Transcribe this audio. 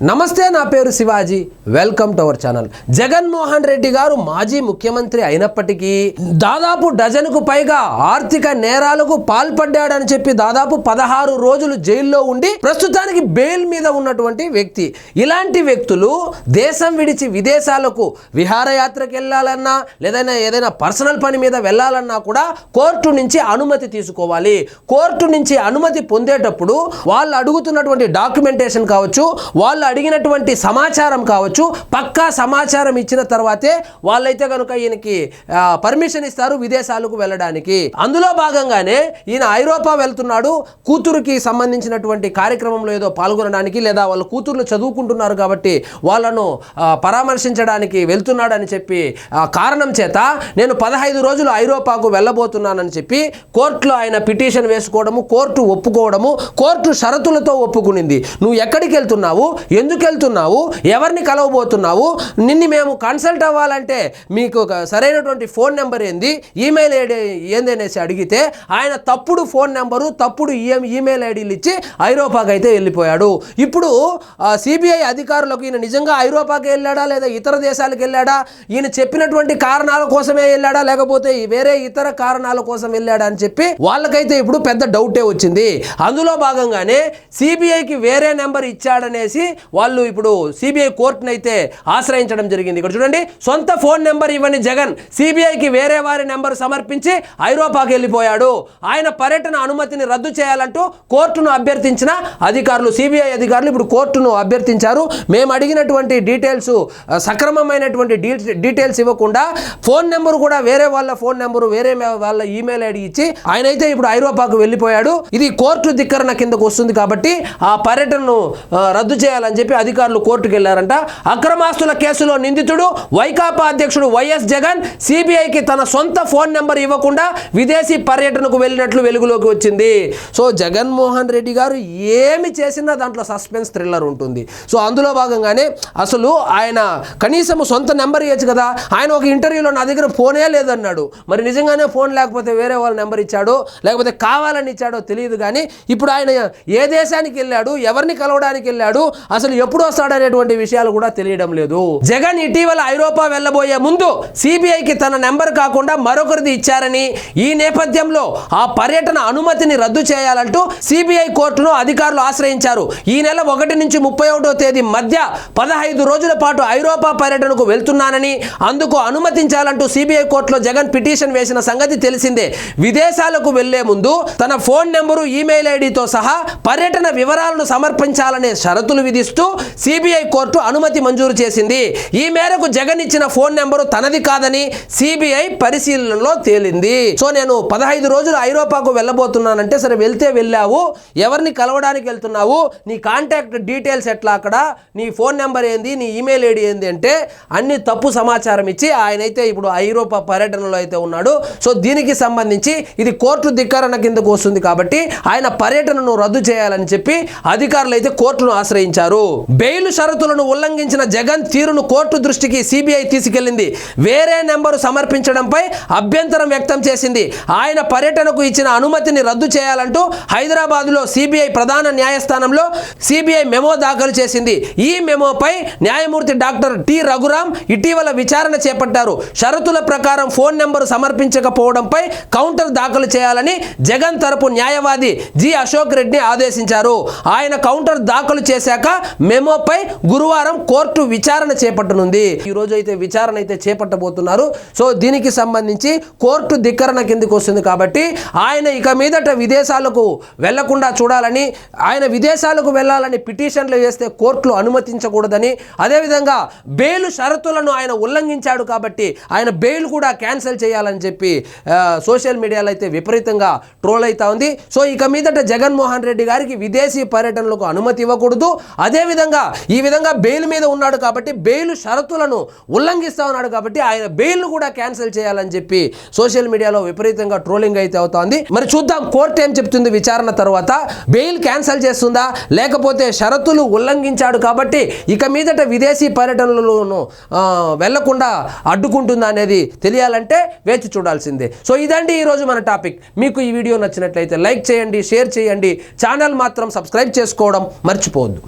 నమస్తే, నా పేరు Shivaji. Welcome to our channel. Jaganmohan Reddy గారు మాజీ ముఖ్యమంత్రి అయినప్పటికీ దాదాపు డజన్కు పైగా ఆర్థిక నేరాలకు పాల్పడ్డాడని చెప్పి దాదాపు 16 రోజులు జైల్లో ఉండి ప్రస్తుతానికి బెయిల్ మీద ఉన్నటువంటి వ్యక్తి. ఇలాంటి వ్యక్తులు దేశం విడిచి విదేశాలకు విహారయాత్రకు వెళ్ళాలన్నా లేదా ఏదైనా పర్సనల్ పని మీద వెళ్ళాలన్నా కూడా కోర్టు నుంచి అనుమతి తీసుకోవాలి. కోర్టు నుంచి అనుమతి పొందేటప్పుడు వాళ్ళు అడుగుతున్నటువంటి డాక్యుమెంటేషన్ కావచ్చు, వాళ్ళు అడిగినటువంటి సమాచారం కావచ్చు, పక్కా సమాచారం ఇచ్చిన తర్వాతే వాళ్ళైతే కనుక ఈయనకి పర్మిషన్ ఇస్తారు విదేశాలకు వెళ్ళడానికి. అందులో భాగంగానే ఈయన ఐరోపా వెళ్తున్నాడు కూతురుకి సంబంధించినటువంటి కార్యక్రమంలో ఏదో పాల్గొనడానికి, లేదా వాళ్ళ కూతుర్లు చదువుకుంటున్నారు కాబట్టి వాళ్ళను పరామర్శించడానికి వెళ్తున్నాడని చెప్పి కారణం చేత నేను 15 రోజులు ఐరోపాకు వెళ్ళబోతున్నానని చెప్పి కోర్టులో ఆయన పిటిషన్ వేసుకోవడము, కోర్టు ఒప్పుకోవడము, కోర్టు షరతులతో ఒప్పుకునింది. నువ్వు ఎక్కడికి వెళ్తున్నావు, ఎందుకు వెళ్తున్నావు, ఎవరిని కలవబోతున్నావు, నిన్ను మేము కన్సల్ట్ అవ్వాలంటే మీకు సరైనటువంటి ఫోన్ నెంబర్ ఏంది, ఈమెయిల్ ఐడి ఏంది అనేసి అడిగితే ఆయన తప్పుడు ఫోన్ నెంబరు, తప్పుడు ఈమెయిల్ ఐడీలు ఇచ్చి ఐరోపాకి అయితే వెళ్ళిపోయాడు. ఇప్పుడు సిబిఐ అధికారులకు ఈయన నిజంగా ఐరోపాకి వెళ్ళాడా లేదా ఇతర దేశాలకు వెళ్ళాడా, ఈయన చెప్పినటువంటి కారణాల కోసమే వెళ్ళాడా లేకపోతే వేరే ఇతర కారణాల కోసం వెళ్ళాడా అని చెప్పి వాళ్ళకైతే ఇప్పుడు పెద్ద డౌటే వచ్చింది. అందులో భాగంగానే సిబిఐకి వేరే నెంబర్ ఇచ్చాడనేసి వాళ్ళు ఇప్పుడు సిబిఐ కోర్టును అయితే ఆశ్రయించడం జరిగింది. ఇక్కడ చూడండి, సొంత ఫోన్ నెంబర్ ఇవ్వని జగన్ సిబిఐకి వేరే వారి నెంబర్ సమర్పించి ఐరోపాకి వెళ్ళిపోయాడు. ఆయన పర్యటన అనుమతిని రద్దు చేయాలంటూ కోర్టును అభ్యర్థించిన అధికారులు, సిబిఐ అధికారులు ఇప్పుడు కోర్టును అభ్యర్థించారు. మేము అడిగినటువంటి డీటెయిల్స్ సక్రమమైనటువంటి డీటెయిల్స్ ఇవ్వకుండా ఫోన్ నెంబరు కూడా వేరే వాళ్ళ ఫోన్ నెంబరు, వేరే వాళ్ళ ఈమెయిల్ ఐడి ఇచ్చి ఆయన అయితే ఇప్పుడు ఐరోపాకు వెళ్ళిపోయాడు. ఇది కోర్టు ధిక్కరణ కిందకు వస్తుంది కాబట్టి ఆ పర్యటనను రద్దు చేయాలని చెప్పి అధికారులు కోర్టుకు వెళ్ళారంట. అక్రమాస్తుల కేసులో నిందితుడు వైకాపా అధ్యక్షుడు వైఎస్ జగన్ సిబిఐకి తన సొంత ఫోన్ నెంబర్ ఇవ్వకుండా విదేశీ పర్యటనకు వెళ్ళినట్లు వెలుగులోకి వచ్చింది. సో జగన్మోహన్ రెడ్డి గారు ఏమి చేసినా దాంట్లో సస్పెన్స్ థ్రిల్లర్ ఉంటుంది. సో అందులో భాగంగానే అసలు ఆయన కనీసం సొంత నెంబర్ ఇవ్వచ్చు కదా. ఆయన ఒక ఇంటర్వ్యూలో నా దగ్గర ఫోనే లేదన్నాడు. మరి నిజంగానే ఫోన్ లేకపోతే వేరే వాళ్ళ నెంబర్ ఇచ్చాడో లేకపోతే కావాలని ఇచ్చాడో తెలియదు. కానీ ఇప్పుడు ఆయన ఏ దేశానికి వెళ్ళాడు, ఎవరిని కలవడానికి వెళ్ళాడు, అసలు ఎప్పుడు వస్తాడనేటువంటి విషయాలు కూడా తెలియడం లేదు. జగన్ ఇటీవల ఐరోపా వెళ్ళబోయే ముందు సిబిఐకి తన నెంబర్ కాకుండా మరొకరిది ఇచ్చారని, ఈ నేపథ్యంలో ఆ పర్యటన అనుమతిని రద్దు చేయాలంటూ సిబిఐ కోర్టును అధికారులు ఆశ్రయించారు. ఈ నెల 1 నుంచి 31వ తేదీ మధ్య 15 రోజుల పాటు ఐరోపా పర్యటనకు వెళ్తున్నానని, అందుకు అనుమతించాలంటూ సిబిఐ కోర్టులో జగన్ పిటిషన్ వేసిన సంగతి తెలిసిందే. విదేశాలకు వెళ్లే ముందు తన ఫోన్ నెంబరు, ఈమెయిల్ ఐడితో సహా పర్యటన వివరాలను సమర్పించాలనే షరతులు విధిస్తూ సిబిఐ కోర్టు అనుమతి మంజూరు చేసింది. ఈ మేరకు జగన్ ఇచ్చిన ఫోన్ నెంబరు తనది కాదని సిబిఐ పరిశీలనలో తేలింది. సో నేను 15 రోజులు ఐరోపాకు వెళ్ళబోతున్నానంటే, సరే వెళ్తే వెళ్ళావు, ఎవరిని కలవడానికి వెళ్తున్నావు, నీ కాంటాక్ట్ డీటెయిల్స్ ఎట్లా, అక్కడ నీ ఫోన్ నెంబర్ ఏంది, నీ ఈమెయిల్ ఐడి ఏంది అంటే అన్ని తప్పు సమాచారం ఇచ్చి ఆయన అయితే ఇప్పుడు ఐరోపా పర్యటనలో అయితే ఉన్నాడు. సో దీనికి సంబంధించి ఇది కోర్టు ధిక్కరణ కిందకు వస్తుంది కాబట్టి ఆయన పర్యటనను రద్దు చేయాలని చెప్పి అధికారులు అయితే కోర్టును ఆశ్రయించారు. బెయిల్ షరతులను ఉల్లంఘించిన జగన్ తీరును కోర్టు దృష్టికి సిబిఐ తీసుకెళ్లింది. వేరే నెంబరు సమర్పించడంపై అభ్యంతరం వ్యక్తం చేసింది. ఆయన పర్యటనకు ఇచ్చిన అనుమతిని రద్దు చేయాలంటూ హైదరాబాద్లో సిబిఐ ప్రధాన న్యాయస్థానంలో సిబిఐ మెమో దాఖలు చేసింది. ఈ మెమోపై న్యాయమూర్తి డాక్టర్ టి రఘురాం ఇటీవల విచారణ చేపట్టారు. షరతుల ప్రకారం ఫోన్ నెంబరు సమర్పించకపోవడంపై కౌంటర్ దాఖలు చేయాలని జగన్ తరపు న్యాయవాది జి అశోక్ రెడ్డి ఆదేశించారు. ఆయన కౌంటర్ దాఖలు చేశాక మెమోపై గురువారం కోర్టు విచారణ చేపట్టనుంది. ఈ రోజు అయితే విచారణ అయితే చేపట్టబోతున్నారు. సో దీనికి సంబంధించి కోర్టు ధిక్కరణ కిందకి వస్తుంది కాబట్టి ఆయన ఇక మీదట విదేశాలకు వెళ్లకుండా చూడాలని, ఆయన విదేశాలకు వెళ్ళాలని పిటిషన్లు వేస్తే కోర్టులు అనుమతించకూడదని, అదేవిధంగా బెయిల్ షరతులను ఆయన ఉల్లంఘించాడు కాబట్టి ఆయన బెయిల్ కూడా క్యాన్సిల్ చేయాలని చెప్పి సోషల్ మీడియాలో అయితే విపరీతంగా ట్రోల్ అవుతా ఉంది. సో ఇక మీదట జగన్మోహన్ రెడ్డి గారికి విదేశీ పర్యటనలకు అనుమతి ఇవ్వకూడదు. అదేవిధంగా ఈ విధంగా బెయిల్ మీద ఉన్నాడు కాబట్టి బెయిల్ షరతులను ఉల్లంఘిస్తా ఉన్నాడు కాబట్టి ఆయన బెయిల్ను కూడా క్యాన్సిల్ చేయాలని చెప్పి సోషల్ మీడియాలో విపరీతంగా ట్రోలింగ్ అయితే అవుతోంది. మరి చూద్దాం కోర్టు ఏం చెప్తుంది విచారణ తర్వాత. బెయిల్ క్యాన్సిల్ చేస్తుందా లేకపోతే షరతులు ఉల్లంఘించాడు కాబట్టి ఇక మీదట విదేశీ పర్యటనలను వెళ్లకుండా అడ్డుకుంటుందా అనేది తెలియాలంటే వేచి చూడాల్సిందే. సో ఇదండి ఈరోజు మన టాపిక్. మీకు ఈ వీడియో నచ్చినట్లయితే లైక్ చేయండి, షేర్ చేయండి, ఛానల్ మాత్రం సబ్స్క్రైబ్ చేసుకోవడం మర్చిపోవద్దు.